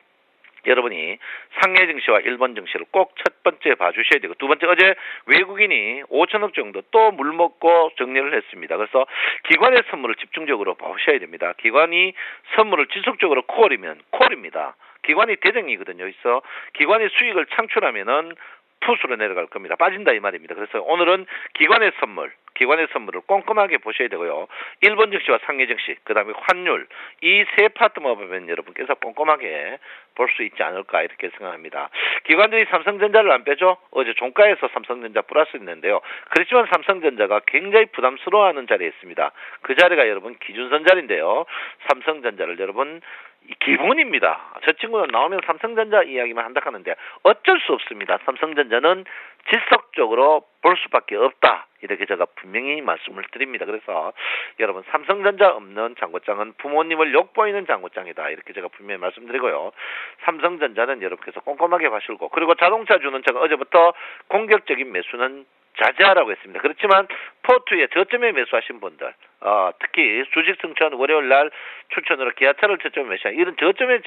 여러분이 상해 증시와 일본 증시를 꼭 첫 번째 봐주셔야 되고 두 번째 어제 외국인이 5천억 정도 또 물먹고 정리를 했습니다. 그래서 기관의 선물을 집중적으로 보셔야 됩니다. 기관이 선물을 지속적으로 콜입니다. 기관이 대등이거든요. 그래서 기관이 수익을 창출하면은 푸스로 내려갈 겁니다. 빠진다 이 말입니다. 그래서 오늘은 기관의 선물을 꼼꼼하게 보셔야 되고요. 일본 증시와 상해 증시, 그 다음에 환율 이 세 파트만 보면 여러분께서 꼼꼼하게 볼 수 있지 않을까 이렇게 생각합니다. 기관들이 삼성전자를 안 빼죠. 어제 종가에서 삼성전자 플러스 있는데요. 그렇지만 삼성전자가 굉장히 부담스러워하는 자리에 있습니다. 그 자리가 여러분 기준선 자리인데요. 삼성전자를 여러분 기본입니다. 저 친구는 나오면 삼성전자 이야기만 한다 하는데 어쩔 수 없습니다. 삼성전자는 지속적으로 볼 수밖에 없다. 이렇게 제가 분명히 말씀을 드립니다. 그래서 여러분 삼성전자 없는 장고장은 부모님을 욕보이는 장고장이다. 이렇게 제가 분명히 말씀드리고요. 삼성전자는 여러분께서 꼼꼼하게 봐주고 그리고 자동차주는 제가 어제부터 공격적인 매수는 자제하라고 했습니다. 그렇지만 포트에 저점에 매수하신 분들 특히 주식승천 월요일날 추천으로 기아차를 저점에 매수한 이런 저점에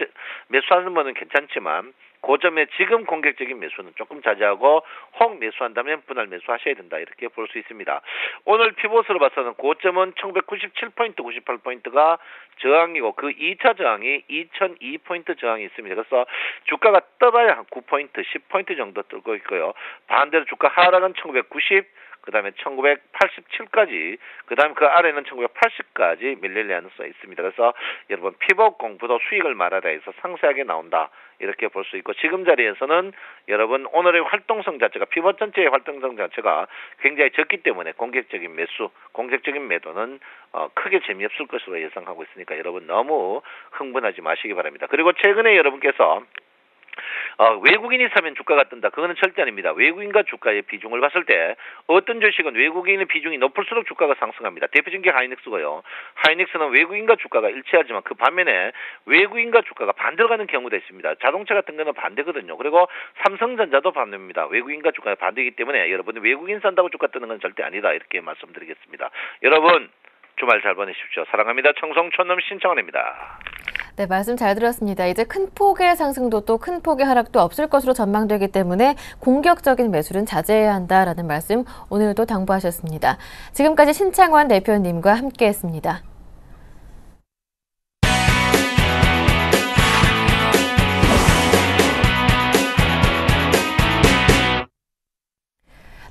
매수하는 분은 괜찮지만 고점에 지금 공격적인 매수는 조금 자제하고 혹 매수한다면 분할 매수하셔야 된다. 이렇게 볼 수 있습니다. 오늘 피봇으로 봐서는 고점은 1997포인트, 98포인트가 저항이고 그 2차 저항이 2002포인트 저항이 있습니다. 그래서 주가가 떠봐야 한 9포인트, 10포인트 정도 뜨고 있고요. 반대로 주가 하락은 1990, 그 다음에 1987까지, 그 다음에 그 아래는 1980까지 밀릴 가능성이 있습니다. 그래서 여러분 피봇 공부도 수익을 말하라 해서 상세하게 나온다. 이렇게 볼 수 있고 지금 자리에서는 여러분 오늘의 활동성 자체가 피봇 전체의 활동성 자체가 굉장히 적기 때문에 공격적인 매수, 공격적인 매도는 크게 재미없을 것으로 예상하고 있으니까 여러분 너무 흥분하지 마시기 바랍니다. 그리고 최근에 여러분께서 외국인이 사면 주가가 뜬다. 그거는 절대 아닙니다. 외국인과 주가의 비중을 봤을 때 어떤 주식은 외국인의 비중이 높을수록 주가가 상승합니다. 대표적인 게 하이닉스고요. 하이닉스는 외국인과 주가가 일치하지만 그 반면에 외국인과 주가가 반대로 가는 경우도 있습니다. 자동차 같은 거는 반대거든요. 그리고 삼성전자도 반대입니다. 외국인과 주가가 반대이기 때문에 여러분이 외국인 산다고 주가 뜨는 건 절대 아니다. 이렇게 말씀드리겠습니다. 여러분 주말 잘 보내십시오. 사랑합니다. 청송촌놈 신청원입니다. 네, 말씀 잘 들었습니다. 이제 큰 폭의 상승도 또 큰 폭의 하락도 없을 것으로 전망되기 때문에 공격적인 매수는 자제해야 한다라는 말씀 오늘도 당부하셨습니다. 지금까지 신창원 대표님과 함께했습니다.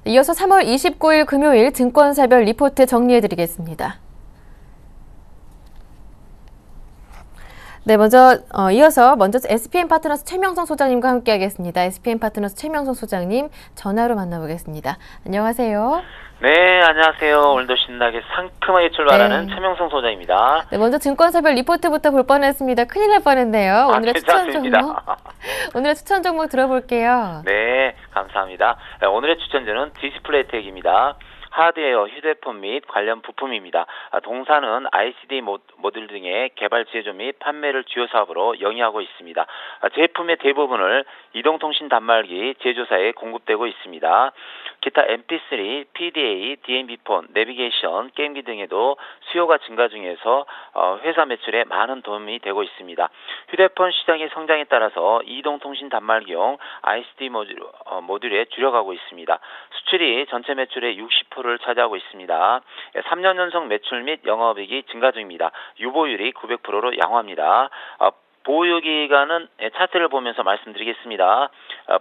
이어서 3월 29일 금요일 증권사별 리포트 정리해드리겠습니다. 네, 이어서 SPN파트너스 최명성 소장님과 함께하겠습니다. SPN파트너스 최명성 소장님 전화로 만나보겠습니다. 안녕하세요. 네, 안녕하세요. 오늘도 신나게 상큼하게 출발하는 최명성 소장입니다. 네, 먼저 증권사별 리포트부터 볼 뻔했습니다. 큰일 날 뻔했네요. 오늘의 추천 종목. 오늘의 추천 종목 들어볼게요. 네, 감사합니다. 오늘의 추천주는 디스플레이텍입니다. 하드웨어, 휴대폰 및 관련 부품입니다. 동사는 ICD 모듈 등의 개발 제조 및 판매를 주요 사업으로 영위하고 있습니다. 제품의 대부분을 이동통신 단말기 제조사에 공급되고 있습니다. 기타 MP3, PDA, DMB폰, 내비게이션, 게임기 등에도 수요가 증가 중에서 회사 매출에 많은 도움이 되고 있습니다. 휴대폰 시장의 성장에 따라서 이동통신 단말기용 ICD 모듈에 줄여가고 있습니다. 수출이 전체 매출의 60%를 차지하고 있습니다. 3년 연속 매출 및 영업이익이 증가 중입니다. 유보율이 900%로 양호합니다. 보유기간은 차트를 보면서 말씀드리겠습니다.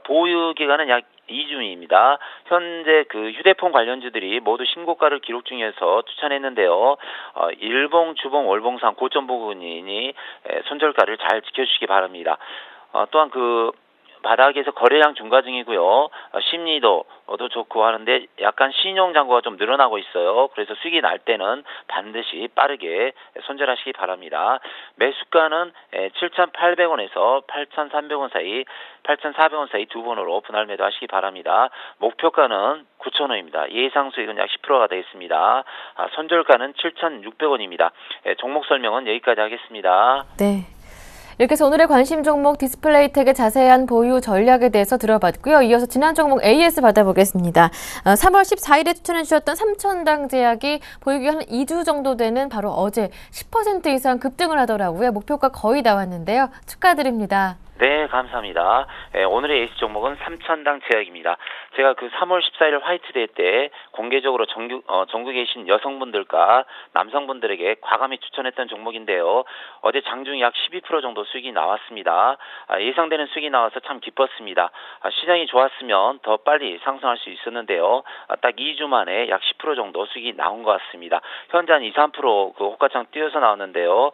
보유기간은 약 2주입니다. 현재 그 휴대폰 관련주들이 모두 신고가를 기록 중에서 추천했는데요. 일봉, 주봉, 월봉상 고점 부분이니 손절가를 잘 지켜주시기 바랍니다. 또한 바닥에서 거래량 증가 중이고요. 심리도 좋고 하는데 약간 신용 잔고가 좀 늘어나고 있어요. 그래서 수익이 날 때는 반드시 빠르게 손절하시기 바랍니다. 매수가는 7,800원에서 8,300원 사이, 8,400원 사이 두 번으로 분할 매도하시기 바랍니다. 목표가는 9,000원입니다. 예상 수익은 약 10%가 되겠습니다. 손절가는 7,600원입니다. 종목 설명은 여기까지 하겠습니다. 네. 이렇게 해서 오늘의 관심 종목 디스플레이텍의 자세한 보유 전략에 대해서 들어봤고요. 이어서 지난 종목 AS 받아보겠습니다. 3월 14일에 추천해 주셨던 삼천당 제약이 보유기간 한 2주 정도 되는 바로 어제 10% 이상 급등을 하더라고요. 목표가 거의 나왔는데요. 축하드립니다. 네, 감사합니다. 오늘의 AS 종목은 삼천당 제약입니다. 제가 3월 14일 화이트데이 때 공개적으로 전국에 계신 여성분들과 남성분들에게 과감히 추천했던 종목인데요. 어제 장중에 약 12% 정도 수익이 나왔습니다. 예상되는 수익이 나와서 참 기뻤습니다. 시장이 좋았으면 더 빨리 상승할 수 있었는데요. 딱 2주 만에 약 10% 정도 수익이 나온 것 같습니다. 현재 한 2, 3% 호가창 뛰어서 나왔는데요.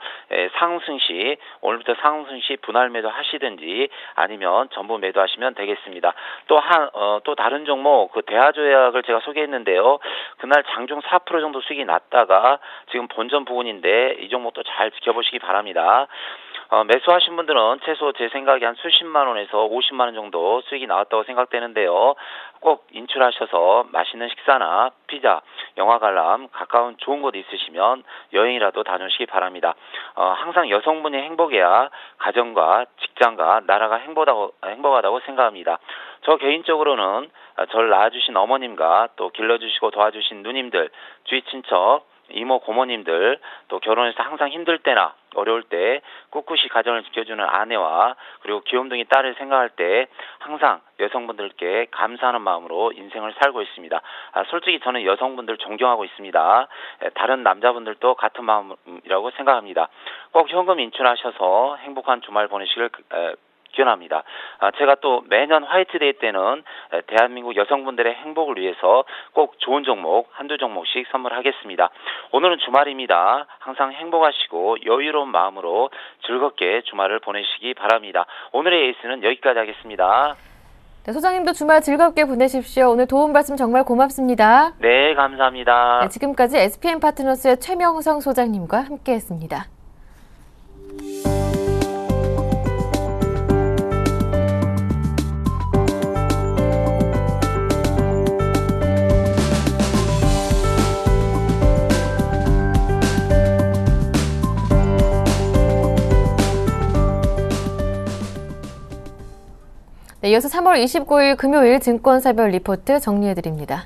상승 시, 오늘부터 상승 시 분할 매도 하시든지 아니면 전부 매도하시면 되겠습니다. 또 다른 종목 대하조약을 제가 소개했는데요. 그날 장중 4% 정도 수익이 났다가 지금 본전 부근인데 이 종목도 잘 지켜보시기 바랍니다. 매수하신 분들은 최소 제 생각에 한 수십만 원에서 50만 원 정도 수익이 나왔다고 생각되는데요. 꼭 인출하셔서 맛있는 식사나 피자, 영화 관람, 가까운 좋은 곳 있으시면 여행이라도 다녀오시기 바랍니다. 항상 여성분이 행복해야 가정과 직장과 나라가 행복하다고 생각합니다. 저 개인적으로는 저를 낳아주신 어머님과 또 길러주시고 도와주신 누님들, 주위 친척, 이모 고모님들, 또 결혼해서 항상 힘들 때나 어려울 때 꿋꿋이 가정을 지켜주는 아내와 그리고 귀염둥이 딸을 생각할 때 항상 여성분들께 감사하는 마음으로 인생을 살고 있습니다. 솔직히 저는 여성분들 존경하고 있습니다. 다른 남자분들도 같은 마음이라고 생각합니다. 꼭 현금 인출하셔서 행복한 주말 보내시길 기원합니다. 제가 또 매년 화이트데이 때는 대한민국 여성분들의 행복을 위해서 꼭 좋은 종목 한두 종목씩 선물하겠습니다. 오늘은 주말입니다. 항상 행복하시고 여유로운 마음으로 즐겁게 주말을 보내시기 바랍니다. 오늘의 에이스는 여기까지 하겠습니다. 네, 소장님도 주말 즐겁게 보내십시오. 오늘 도움 말씀 정말 고맙습니다. 네, 감사합니다. 네, 지금까지 SPM 파트너스의 최명성 소장님과 함께했습니다. 네, 이어서 3월 29일 금요일 증권사별 리포트 정리해드립니다.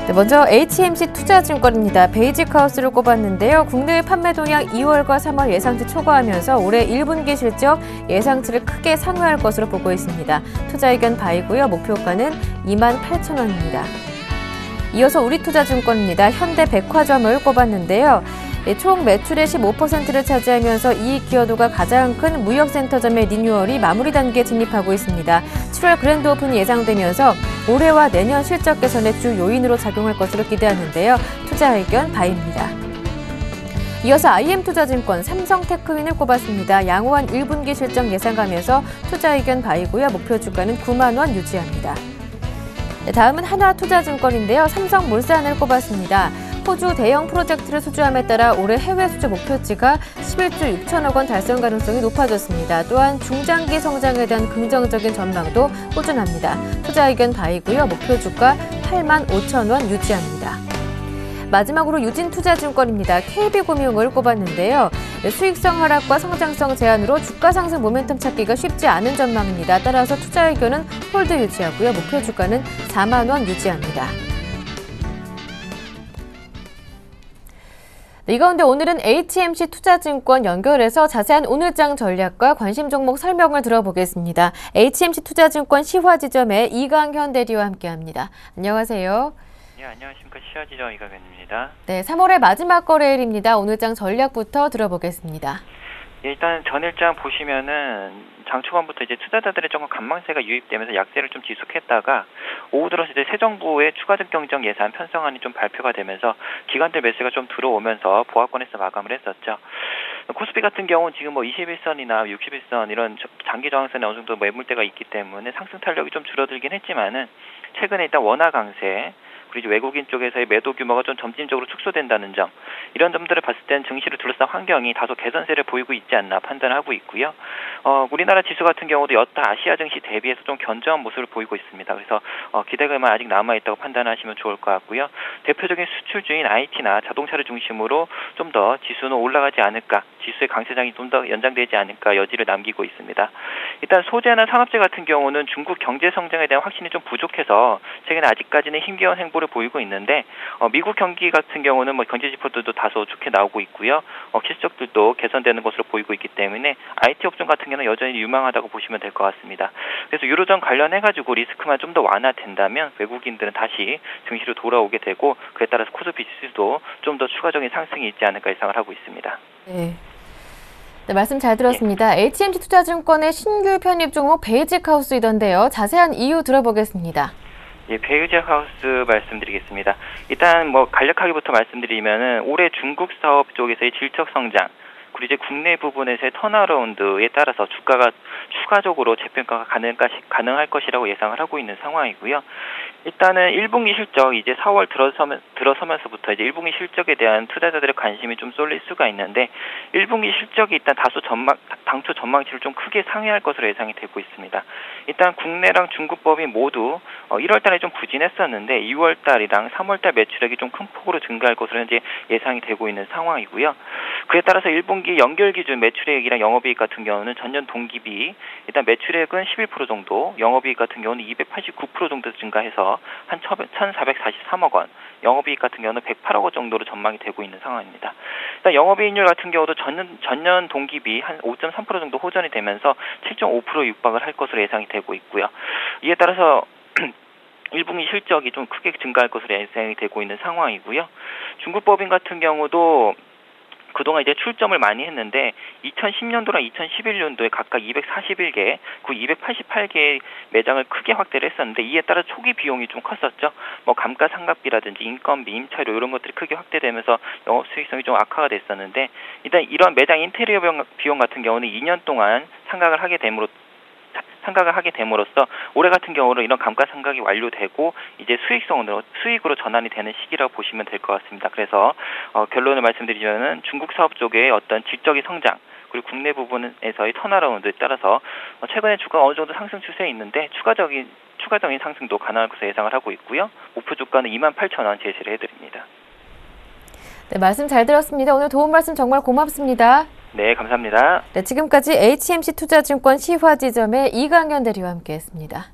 네, 먼저 HMC 투자증권입니다. 베이직하우스를 꼽았는데요. 국내 판매 동향 2월과 3월 예상치 초과하면서 올해 1분기 실적 예상치를 크게 상회할 것으로 보고 있습니다. 투자 의견 바이고요. 목표가는 28,000원입니다. 이어서 우리투자증권입니다. 현대백화점을 꼽았는데요. 총 매출의 15%를 차지하면서 이익 기여도가 가장 큰 무역센터점의 리뉴얼이 마무리 단계에 진입하고 있습니다. 7월 그랜드 오픈이 예상되면서 올해와 내년 실적 개선의 주 요인으로 작용할 것으로 기대하는데요. 투자 의견 바입니다. 이어서 IM투자증권 삼성테크윈을 꼽았습니다. 양호한 1분기 실적 예상하면서 투자 의견 바이고요. 목표 주가는 9만 원 유지합니다. 네, 다음은 하나투자증권인데요. 삼성물산을 꼽았습니다. 호주 대형 프로젝트를 수주함에 따라 올해 해외 수주 목표치가 11조 6천억 원 달성 가능성이 높아졌습니다. 또한 중장기 성장에 대한 긍정적인 전망도 꾸준합니다. 투자 의견 바이고요. 목표 주가 8만 5천 원 유지합니다. 마지막으로 유진투자증권입니다. KB금융을 꼽았는데요. 수익성 하락과 성장성 제한으로 주가 상승 모멘텀 찾기가 쉽지 않은 전망입니다. 따라서 투자 의견은 홀드 유지하고요. 목표 주가는 4만 원 유지합니다. 이 가운데 오늘은 HMC 투자증권 연결해서 자세한 오늘장 전략과 관심 종목 설명을 들어보겠습니다. HMC 투자증권 시화지점의 이강현 대리와 함께합니다. 안녕하세요. 네, 안녕하십니까. 시화지점 이강현입니다. 네, 3월의 마지막 거래일입니다. 오늘장 전략부터 들어보겠습니다. 예, 일단 전일장 보시면은 장 초반부터 이제 투자자들의 조금 관망세가 유입되면서 약세를 좀 지속했다가 오후 들어서 이제 새 정부의 추가적 경정 예산 편성안이 좀 발표가 되면서 기관들 매수가 좀 들어오면서 보합권에서 마감을 했었죠. 코스피 같은 경우는 지금 뭐 21선이나 61선 이런 장기 저항선에 어느 정도 매물대가 있기 때문에 상승 탄력이 좀 줄어들긴 했지만은 최근에 일단 원화 강세 그리고 외국인 쪽에서의 매도 규모가 좀 점진적으로 축소된다는 점, 이런 점들을 봤을 때는 증시를 둘러싼 환경이 다소 개선세를 보이고 있지 않나 판단하고 있고요. 우리나라 지수 같은 경우도 여타 아시아 증시 대비해서 좀 견조한 모습을 보이고 있습니다. 그래서 기대감은 아직 남아있다고 판단하시면 좋을 것 같고요. 대표적인 수출주인 IT나 자동차를 중심으로 좀 더 지수는 올라가지 않을까, 지수의 강세장이 좀 더 연장되지 않을까 여지를 남기고 있습니다. 일단 소재나 산업재 같은 경우는 중국 경제 성장에 대한 확신이 좀 부족해서 최근에 아직까지는 힘겨운 행보를 보이고 있는데 미국 경기 같은 경우는 뭐 경제 지표들도 다소 좋게 나오고 있고요. 실적들도 개선되는 것으로 보이고 있기 때문에 IT 업종 같은 경우는 여전히 유망하다고 보시면 될 것 같습니다. 그래서 유로존 관련해가지고 리스크만 좀 더 완화된다면 외국인들은 다시 증시로 돌아오게 되고 그에 따라서 코스피 지수도 좀 더 추가적인 상승이 있지 않을까 예상을 하고 있습니다. 네. 네, 말씀 잘 들었습니다. HMC 투자증권의 신규 편입 종목 베이직하우스이던데요. 자세한 이유 들어보겠습니다. 예, 베이직하우스 말씀드리겠습니다. 일단 뭐 간략하게부터 말씀드리면은 올해 중국 사업 쪽에서의 질적 성장, 그리고 이제 국내 부분에서의 턴어라운드에 따라서 주가가 추가적으로 재평가가 가능할 것이라고 예상을 하고 있는 상황이고요. 일단은 1분기 실적 이제 4월 들어서면서부터 이제 1분기 실적에 대한 투자자들의 관심이 좀 쏠릴 수가 있는데 1분기 실적이 일단 다소 당초 전망치를 좀 크게 상회할 것으로 예상이 되고 있습니다. 일단 국내랑 중국 법인 모두 1월 달에 좀 부진했었는데 2월 달이랑 3월 달 매출액이 좀 큰 폭으로 증가할 것으로 현재 예상이 되고 있는 상황이고요. 그에 따라서 1분기 연결 기준 매출액이랑 영업이익 같은 경우는 전년 동기비 일단 매출액은 11% 정도, 영업이익 같은 경우는 289% 정도 증가해서 되면서 한 1,443억 원, 영업이익 같은 경우는 108억 원 정도로 전망이 되고 있는 상황입니다. 일단 영업이익률 같은 경우도 전년 동기비 한 5.3% 정도 호전이 되면서 7.5% 육박을 할 것으로 예상이 되고 있고요. 이에 따라서 1분기 실적이 좀 크게 증가할 것으로 예상이 되고 있는 상황이고요. 중국법인 같은 경우도 그동안 이제 출점을 많이 했는데 2010년도랑 2011년도에 각각 241개, 그 288개의 매장을 크게 확대를 했었는데 이에 따라 초기 비용이 좀 컸었죠. 뭐 감가상각비라든지 인건비, 임차료 이런 것들이 크게 확대되면서 영업 수익성이 좀 악화가 됐었는데 일단 이런 매장 인테리어 비용 같은 경우는 2년 동안 상각을 하게 됨으로써 올해 같은 경우는 이런 감가상각이 완료되고 이제 수익으로 전환이 되는 시기라고 보시면 될 것 같습니다. 그래서 결론을 말씀드리자면 중국 사업 쪽의 어떤 질적인 성장 그리고 국내 부분에서의 턴어라운드에 따라서 최근에 주가가 어느 정도 상승 추세에 있는데 추가적인 상승도 가능할 것으로 예상을 하고 있고요. 목표 주가는 28,000원 제시를 해드립니다. 네, 말씀 잘 들었습니다. 오늘 도움 말씀 정말 고맙습니다. 네, 감사합니다. 네, 지금까지 HMC 투자증권 시화지점의 이강현 대리와 함께했습니다.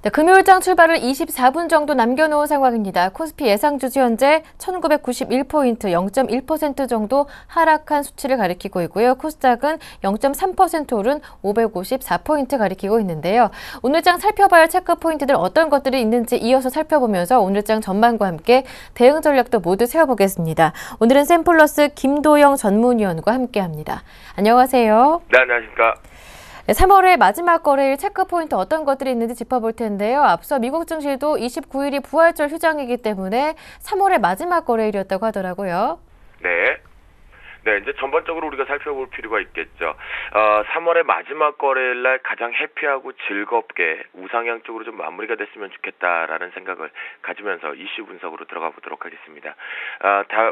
네, 금요일장 출발을 24분 정도 남겨놓은 상황입니다. 코스피 예상주지 현재 1991포인트 0.1% 정도 하락한 수치를 가리키고 있고요. 코스닥은 0.3% 오른 554포인트 가리키고 있는데요. 오늘장 살펴봐야 할 체크포인트들 어떤 것들이 있는지 이어서 살펴보면서 오늘장 전망과 함께 대응 전략도 모두 세워보겠습니다. 오늘은 샘플러스 김도영 전문위원과 함께합니다. 안녕하세요. 네, 안녕하십니까. 3월의 마지막 거래일 체크포인트 어떤 것들이 있는지 짚어볼 텐데요. 앞서 미국 증시도 29일이 부활절 휴장이기 때문에 3월의 마지막 거래일이었다고 하더라고요. 네, 이제 전반적으로 우리가 살펴볼 필요가 있겠죠. 3월의 마지막 거래일 날 가장 해피하고 즐겁게 우상향 쪽으로 좀 마무리가 됐으면 좋겠다라는 생각을 가지면서 이슈 분석으로 들어가 보도록 하겠습니다.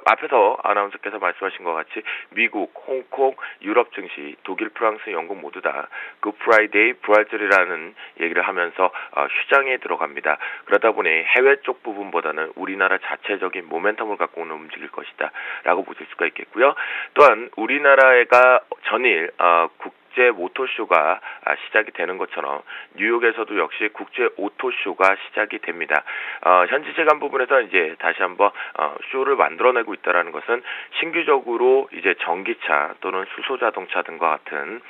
앞에서 아나운서께서 말씀하신 것 같이 미국, 홍콩, 유럽 증시, 독일, 프랑스, 영국 모두 다 굿프라이데이 부활절이라는 얘기를 하면서 휴장에 들어갑니다. 그러다 보니 해외 쪽 부분보다는 우리나라 자체적인 모멘텀을 갖고 오는 움직일 것이다 라고 보실 수가 있겠고요. 또한 우리나라가 전일 국제 모터쇼가 시작이 되는 것처럼 뉴욕에서도 역시 국제 오토쇼가 시작이 됩니다. 현지 재간 부분에서 이제 다시 한번 쇼를 만들어내고 있다라는 것은 신규적으로 이제 전기차 또는 수소 자동차 등과 같은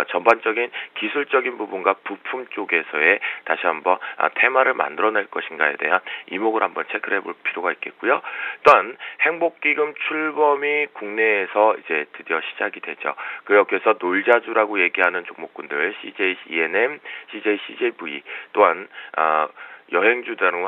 전반적인 기술적인 부분과 부품 쪽에서의 다시 한번 테마를 만들어낼 것인가에 대한 이목을 한번 체크를 해볼 필요가 있겠고요. 또한 행복기금 출범이 국내에서 이제 드디어 시작이 되죠. 그래서 놀자주라고 얘기하는 종목군들 CJ ENM, CJ CJV 또한 여행주다는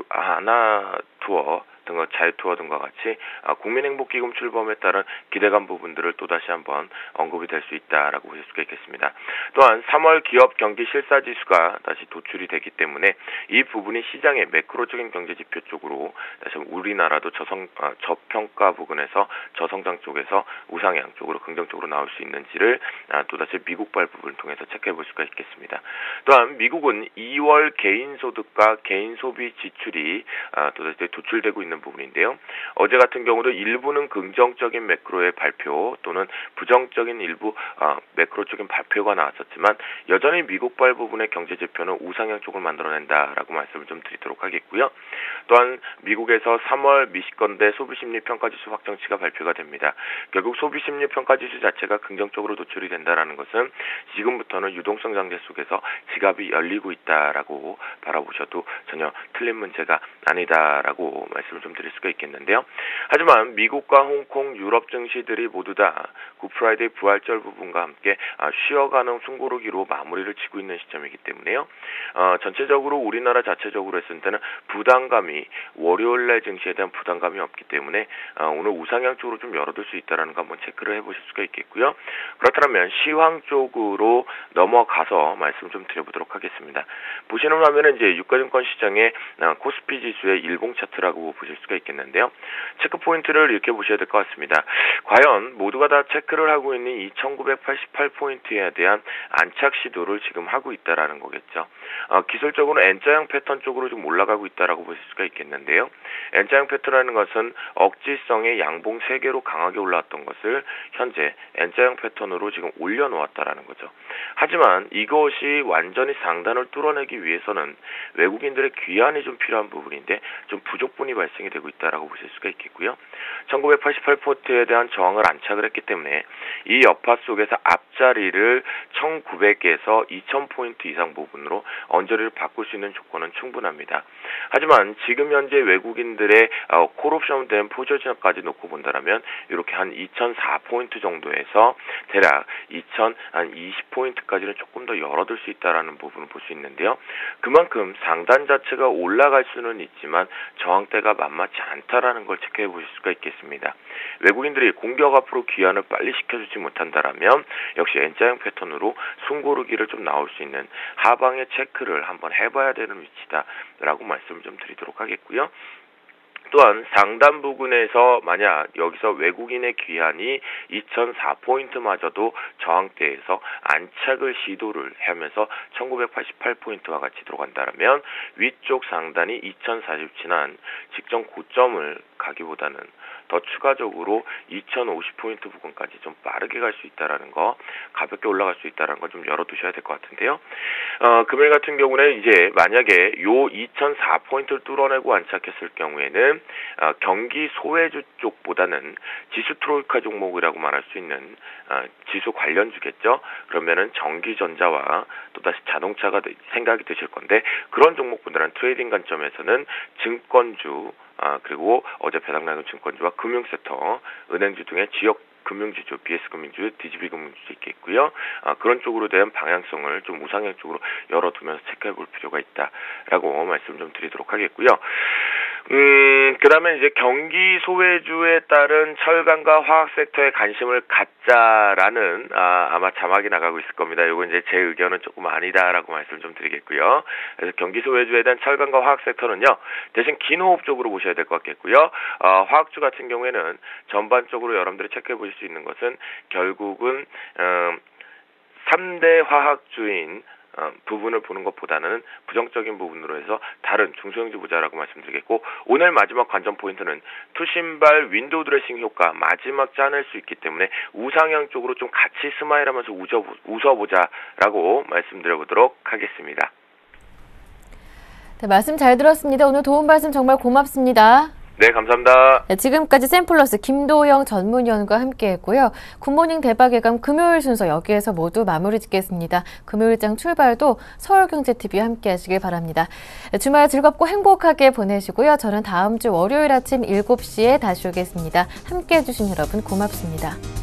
하나투어 등과 자유투어 등과 같이 국민행복기금 출범에 따른 기대감 부분들을 또다시 한번 언급이 될 수 있다라고 보실 수가 있겠습니다. 또한 3월 기업 경기 실사지수가 다시 도출이 되기 때문에 이 부분이 시장의 매크로적인 경제지표 쪽으로 다시 우리나라도 저평가 부분에서 저성장 쪽에서 우상향 쪽으로 긍정적으로 나올 수 있는지를 또다시 미국발 부분을 통해서 체크해 볼 수가 있겠습니다. 또한 미국은 2월 개인소득과 개인소비 지출이 또다시 도출되고 있는 부분인데요. 어제 같은 경우도 일부는 긍정적인 매크로의 발표 또는 부정적인 일부 매크로적인 발표가 나왔었지만 여전히 미국발 부분의 경제지표는 우상향 쪽을 만들어낸다라고 말씀을 좀 드리도록 하겠고요. 또한 미국에서 3월 미시건대 소비심리평가지수 확정치가 발표가 됩니다. 결국 소비심리평가지수 자체가 긍정적으로 도출이 된다는 것은 지금부터는 유동성 장세 속에서 지갑이 열리고 있다라고 바라보셔도 전혀 틀린 문제가 아니다라고 말씀을 좀 드릴 수가 있겠는데요. 하지만 미국과 홍콩, 유럽 증시들이 모두 다 굿프라이데이 부활절 부분과 함께 쉬어가는 숨고르기로 마무리를 치고 있는 시점이기 때문에요. 전체적으로 우리나라 자체적으로 했을 때는 부담감이 월요일날 증시에 대한 부담감이 없기 때문에 오늘 우상향 쪽으로 좀 열어둘 수 있다는 거 한번 체크를 해보실 수가 있겠고요. 그렇다면 시황 쪽으로 넘어가서 말씀 좀 드려보도록 하겠습니다. 보시는 화면은 이제 유가증권 시장의 코스피 지수의 일봉 차트라고 보실 보실 수가 있겠는데요. 체크 포인트를 이렇게 보셔야 될 것 같습니다. 과연 모두가 다 체크를 하고 있는 2988포인트에 대한 안착 시도를 지금 하고 있다라는 거겠죠. 기술적으로 N자형 패턴 쪽으로 좀 올라가고 있다라고 보실 수가 있겠는데요. N자형 패턴이라는 것은 억지성의 양봉 3개로 강하게 올라왔던 것을 현재 N자형 패턴으로 지금 올려놓았다라는 거죠. 하지만 이것이 완전히 상단을 뚫어내기 위해서는 외국인들의 귀환이 좀 필요한 부분인데 좀 부족분이 발생이 되고 있다라고 보실 수가 있겠고요. 1988포인트에 대한 저항을 안착을 했기 때문에 이 여파 속에서 앞자리를 1900에서 2000포인트 이상 부분으로 언저리를 바꿀 수 있는 조건은 충분합니다. 하지만 지금 현재 외국인들의 콜옵션 된 포지션까지 놓고 본다면 이렇게 한 2004포인트 정도에서 대략 2020포인트까지는 조금 더 열어둘 수 있다라는 부분을 볼 수 있는데요. 그만큼 상단 자체가 올라갈 수는 있지만 저항대가 만만치 않다라는 걸 체크해 보실 수가 있겠습니다. 외국인들이 공격 앞으로 귀환을 빨리 시켜주지 못한다라면 역시 N자형 패턴으로 숨고르기를 좀 나올 수 있는 하방의 체크를 한번 해봐야 되는 위치다라고 말씀을 좀 드리도록 하겠고요. 또한 상단 부근에서 만약 여기서 외국인의 귀환이 2004포인트마저도 저항대에서 안착을 시도를 하면서 1988포인트와 같이 들어간다면 위쪽 상단이 2040 지난 직전 고점을 가기보다는 더 추가적으로 2050포인트 부근까지 좀 빠르게 갈 수 있다라는 거, 가볍게 올라갈 수 있다라는 걸 좀 열어두셔야 될 것 같은데요. 금일 같은 경우는 이제 만약에 요 2004포인트를 뚫어내고 안착했을 경우에는 경기 소외주 쪽보다는 지수 트로이카 종목이라고 말할 수 있는 지수 관련주겠죠. 그러면은 전기전자와 또다시 자동차가 생각이 드실 건데 그런 종목보다는 트레이딩 관점에서는 증권주 그리고 어제 배당나는 증권주와 금융섹터, 은행주 등의 지역 금융주죠. BS금융주, DGB금융주도 있겠고요. 그런 쪽으로 대한 방향성을 좀 우상향 쪽으로 열어두면서 체크해 볼 필요가 있다라고 말씀 좀 드리도록 하겠고요. 그 다음에 이제 경기 소외주에 따른 철강과 화학 섹터에 관심을 갖자라는, 아마 자막이 나가고 있을 겁니다. 이거 이제 제 의견은 조금 아니다라고 말씀 좀 드리겠고요. 그래서 경기 소외주에 대한 철강과 화학 섹터는요, 대신 긴 호흡 쪽으로 보셔야 될 것 같겠고요. 화학주 같은 경우에는 전반적으로 여러분들이 체크해 보실 수 있는 것은 결국은, 3대 화학주인 부분을 보는 것보다는 부정적인 부분으로 해서 다른 중소형주 보자라고 말씀드리겠고, 오늘 마지막 관전 포인트는 투신발 윈도우 드레싱 효과 마지막 짜낼 수 있기 때문에 우상향 쪽으로 좀 같이 스마일하면서 웃어보자라고 말씀드려보도록 하겠습니다. 네, 말씀 잘 들었습니다. 오늘 도움 말씀 정말 고맙습니다. 네, 감사합니다. 네, 지금까지 샘플러스 김도영 전문위원과 함께했고요. 굿모닝 대박예감 금요일 순서 여기에서 모두 마무리 짓겠습니다. 금요일장 출발도 서울경제TV와 함께하시길 바랍니다. 주말 즐겁고 행복하게 보내시고요. 저는 다음 주 월요일 아침 7시에 다시 오겠습니다. 함께해 주신 여러분 고맙습니다.